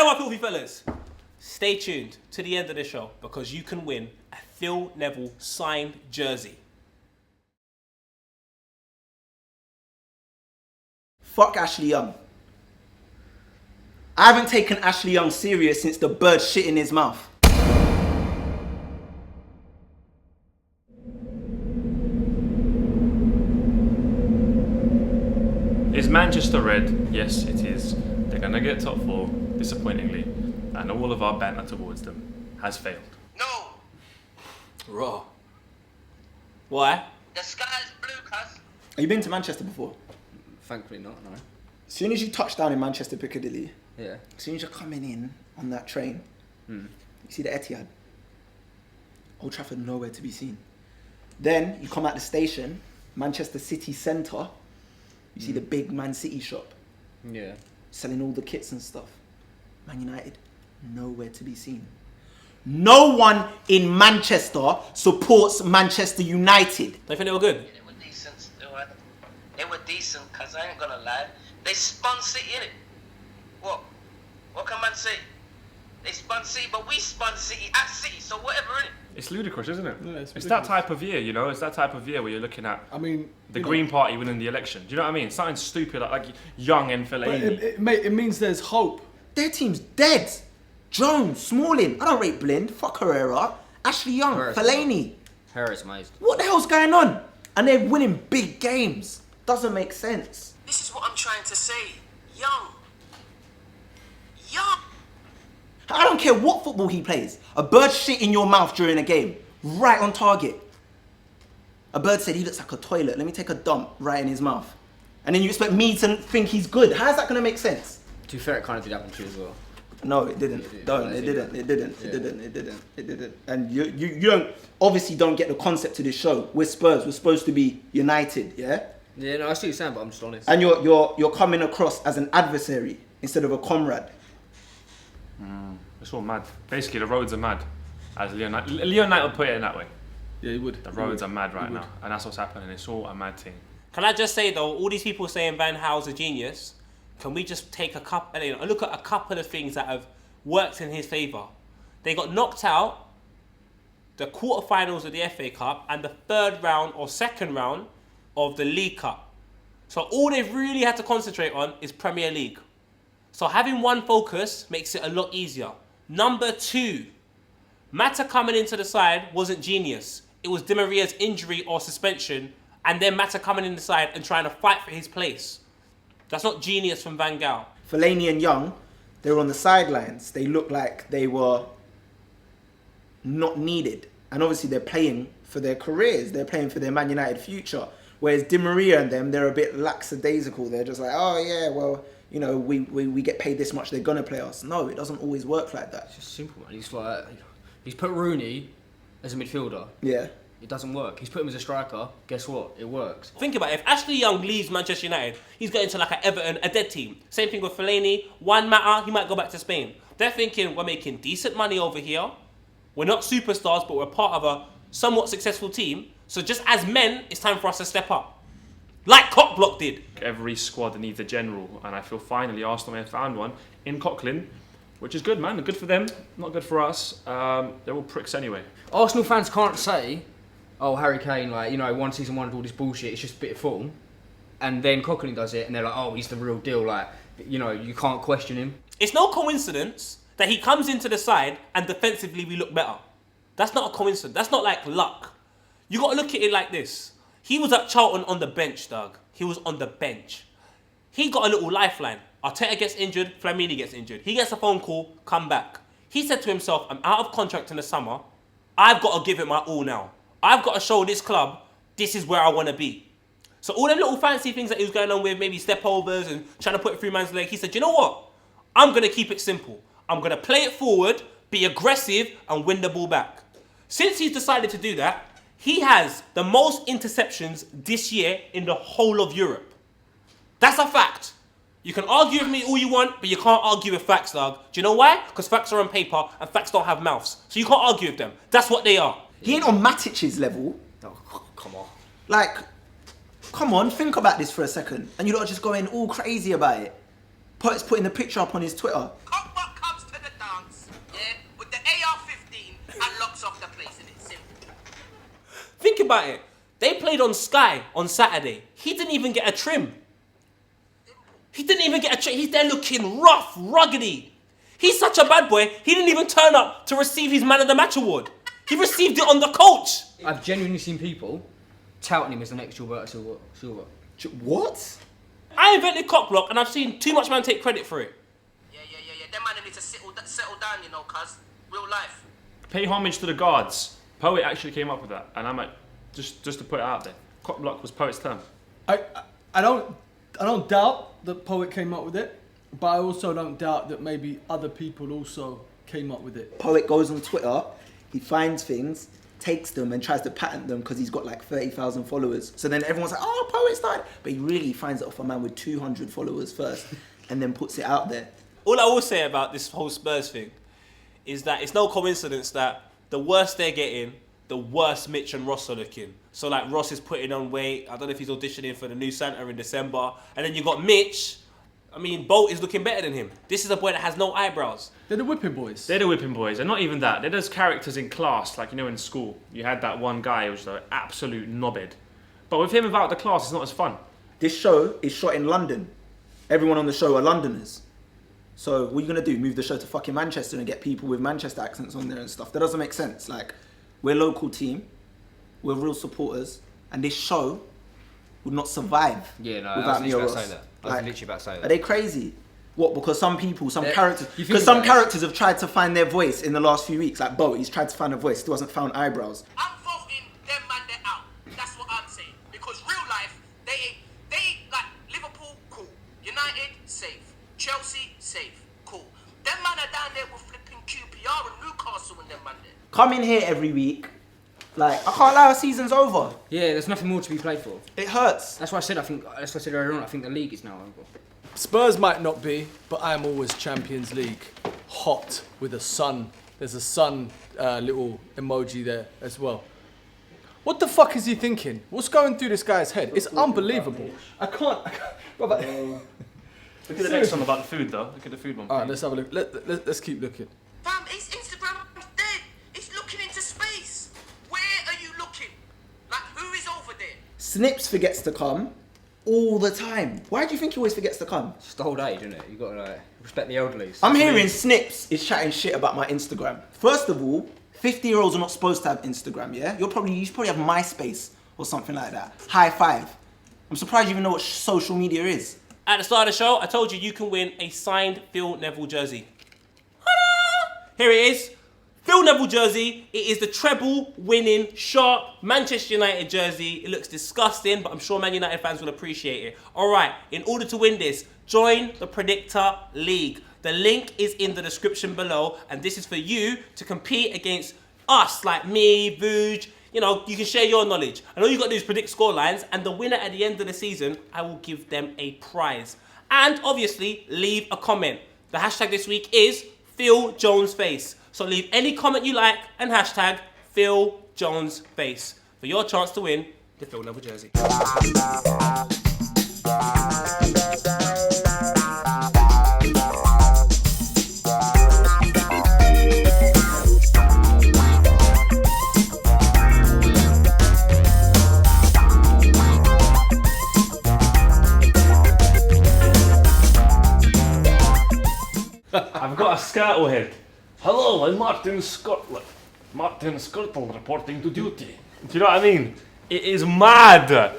Hello, my filthy fellas. Stay tuned to the end of the show because you can win a Phil Neville signed jersey. Fuck Ashley Young. I haven't taken Ashley Young serious since the bird shit in his mouth. Is Manchester red? Yes, it is. They're going to get top four, disappointingly, and all of our banter towards them has failed. No! Raw. Why? The sky's blue, cuz. Have you been to Manchester before? Thankfully not, no. As soon as you touch down in Manchester Piccadilly, Yeah. as soon as you're coming in on that train, you see the Etihad. Old Trafford nowhere to be seen. Then you come out the station, Manchester City Centre, you see the big Man City shop. Yeah. Selling all the kits and stuff. Man United, nowhere to be seen. No one in Manchester supports Manchester United. Don't you think they were good? They were decent. They were decent, cuz I ain't gonna lie. They spun City, innit? What? What can man say? They spun City, but we spun City at City, so whatever, innit? It's ludicrous, isn't it? Yeah, it's that ridiculous. type of year, you know? It's that type of year where you're looking at I mean, the Green Party winning the election. Do you know what I mean? Something stupid like Young and But Fellaini. it means there's hope. Their team's dead. Jones, Smalling, I don't rate Blind, fuck Herrera, Ashley Young, Herrera's Fellaini. Harris amazed. What the hell's going on? And they're winning big games. Doesn't make sense. This is what I'm trying to say. Young. Young. I don't care what football he plays. A bird shit in your mouth during a game. Right on target. A bird said he looks like a toilet. Let me take a dump right in his mouth. And then you expect me to think he's good. How's that going to make sense? To be fair, it kind of did happen to you as well. No, it didn't. It did. Don't. It didn't. It didn't. It didn't. It didn't. It didn't. And you don't obviously don't get the concept of this show. We're Spurs. We're supposed to be united, yeah? Yeah, no, I see what you're saying, but I'm just honest. And you're coming across as an adversary instead of a comrade. It's all mad. Basically, the roads are mad. As Leon Knight would put it in that way. Yeah, you would. The roads are mad right now. And that's what's happening. It's all a mad thing. Can I just say though, all these people saying Van Gaal's a genius, can we just take a look at a couple of things that have worked in his favour? They got knocked out the quarterfinals of the FA Cup and the third round or second round of the League Cup. So all they've really had to concentrate on is Premier League. So having one focus makes it a lot easier. Number two, Mata coming into the side wasn't genius. It was Di Maria's injury or suspension and then Mata coming in the side and trying to fight for his place. That's not genius from Van Gaal. Fellaini and Young, they were on the sidelines. They looked like they were not needed. And obviously they're playing for their careers. They're playing for their Man United future. Whereas Di Maria and them, they're a bit lackadaisical. They're just like, oh yeah, well, you know, we get paid this much, they're going to play us. No, it doesn't always work like that. It's just simple, man. He's put Rooney as a midfielder. Yeah. It doesn't work. He's put him as a striker. Guess what? It works. Think about it. If Ashley Young leaves Manchester United, he's going to like an Everton, a dead team. Same thing with Fellaini. One matter, he might go back to Spain. They're thinking, we're making decent money over here. We're not superstars, but we're part of a somewhat successful team. So just as men, it's time for us to step up. Like Cockblock did. Every squad needs a general, and I feel finally Arsenal may have found one in Coquelin, which is good, man. Good for them, not good for us. They're all pricks anyway. Arsenal fans can't say, oh, Harry Kane, like, you know, one season one of all this bullshit, it's just a bit of form. And then Coquelin does it, and they're like, oh, he's the real deal. Like, you know, you can't question him. It's no coincidence that he comes into the side and defensively we look better. That's not a coincidence. That's not like luck. You got to look at it like this. He was at Charlton on the bench, Doug. He was on the bench. He got a little lifeline. Arteta gets injured, Flamini gets injured. He gets a phone call, come back. He said to himself, I'm out of contract in the summer. I've got to give it my all now. I've got to show this club, this is where I want to be. So all them little fancy things that he was going on with, maybe step overs and trying to put it through man's leg, he said, you know what? I'm going to keep it simple. I'm going to play it forward, be aggressive, and win the ball back. Since he's decided to do that, he has the most interceptions this year in the whole of Europe. That's a fact. You can argue with me all you want, but you can't argue with facts, dog. Do you know why? Because facts are on paper and facts don't have mouths. So you can't argue with them. That's what they are. He ain't on Matic's level. Oh, come on. Like, come on, think about this for a second. And you're not just going all crazy about it. Putting the picture up on his Twitter. Cockblock comes about it. They played on Sky on Saturday. He didn't even get a trim. He's there looking rough, ruggedy. He's such a bad boy, he didn't even turn up to receive his Man of the Match award. He received it on the coach. I've genuinely seen people touting him as the next Gilberto Silva. What? I invented cockblock and I've seen too much man take credit for it. Yeah. Them man need to settle down, you know, cuz. Real life. Pay homage to the guards. Poet actually came up with that, and I might just to put it out there. Cock block was Poet's term. I don't doubt that Poet came up with it, but I also don't doubt that maybe other people also came up with it. Poet goes on Twitter, he finds things, takes them and tries to patent them because he's got like 30,000 followers. So then everyone's like, oh, Poet started. But he really finds it off a man with 200 followers first and then puts it out there. All I will say about this whole Spurs thing is that it's no coincidence that the worse they're getting, the worse Mitch and Ross are looking. So like Ross is putting on weight. I don't know if he's auditioning for the new Santa in December. And then you got Mitch. I mean, Bolt is looking better than him. This is a boy that has no eyebrows. They're the whipping boys. They're the whipping boys, and not even that. They're those characters in class, like, you know, in school. You had that one guy who was an absolute knobhead. But with him without the class, it's not as fun. This show is shot in London. Everyone on the show are Londoners. So what are you going to do? Move the show to fucking Manchester and get people with Manchester accents on there and stuff? That doesn't make sense. Like, we're a local team. We're real supporters. And this show would not survive Yeah, no, I without was me or literally about to Ross. say that. I was literally about to say that. Are they crazy? What? Because some people, some Yeah, characters, you think because some about it. characters have tried to find their voice in the last few weeks. Like Bo, he's tried to find a voice, still hasn't found eyebrows. I'm voting them man they out. That's what I'm saying. Because real life, they ain't like Liverpool, cool. United, safe. Chelsea, safe. Cool. Them man are down there with flipping QPR and Newcastle and them man there. Come in here every week. Like, I can't lie, our season's over. Yeah, there's nothing more to be played for. It hurts. That's why I said earlier on, I think the league is now over. Spurs might not be, but I'm always Champions League hot with a sun. There's a sun little emoji there as well. What the fuck is he thinking? What's going through this guy's head? It's unbelievable. I can't. Brother. Look at the next one about the food, though. Look at the food one. All right, let's have a look. Let's keep looking. Fam, his Instagram's dead. It's looking into space. Where are you looking? Like, who is over there? Snips forgets to come all the time. Why do you think he always forgets to come? It's the old age, isn't it? You got to like, respect the elderly. I'm hearing Snips is chatting shit about my Instagram. First of all, 50-year-olds are not supposed to have Instagram, yeah? You probably have MySpace or something like that. High five. I'm surprised you even know what social media is. At the start of the show, I told you can win a signed Phil Neville jersey. Ta-da! Here it is. Phil Neville jersey. It is the treble-winning, sharp Manchester United jersey. It looks disgusting, but I'm sure Man United fans will appreciate it. All right, in order to win this, join the Predictor League. The link is in the description below, and this is for you to compete against us, like me, Vuj. You know, you can share your knowledge. And all you got to do is predict scorelines, and the winner at the end of the season, I will give them a prize. And obviously, leave a comment. The hashtag this week is Phil Jones Face. So leave any comment you like and hashtag Phil Jones Face for your chance to win the Phil Neville jersey. I've got a scuttle head. Hello, I'm Martin Scotland. Martin Scotland reporting to duty. Do you know what I mean? It is mad.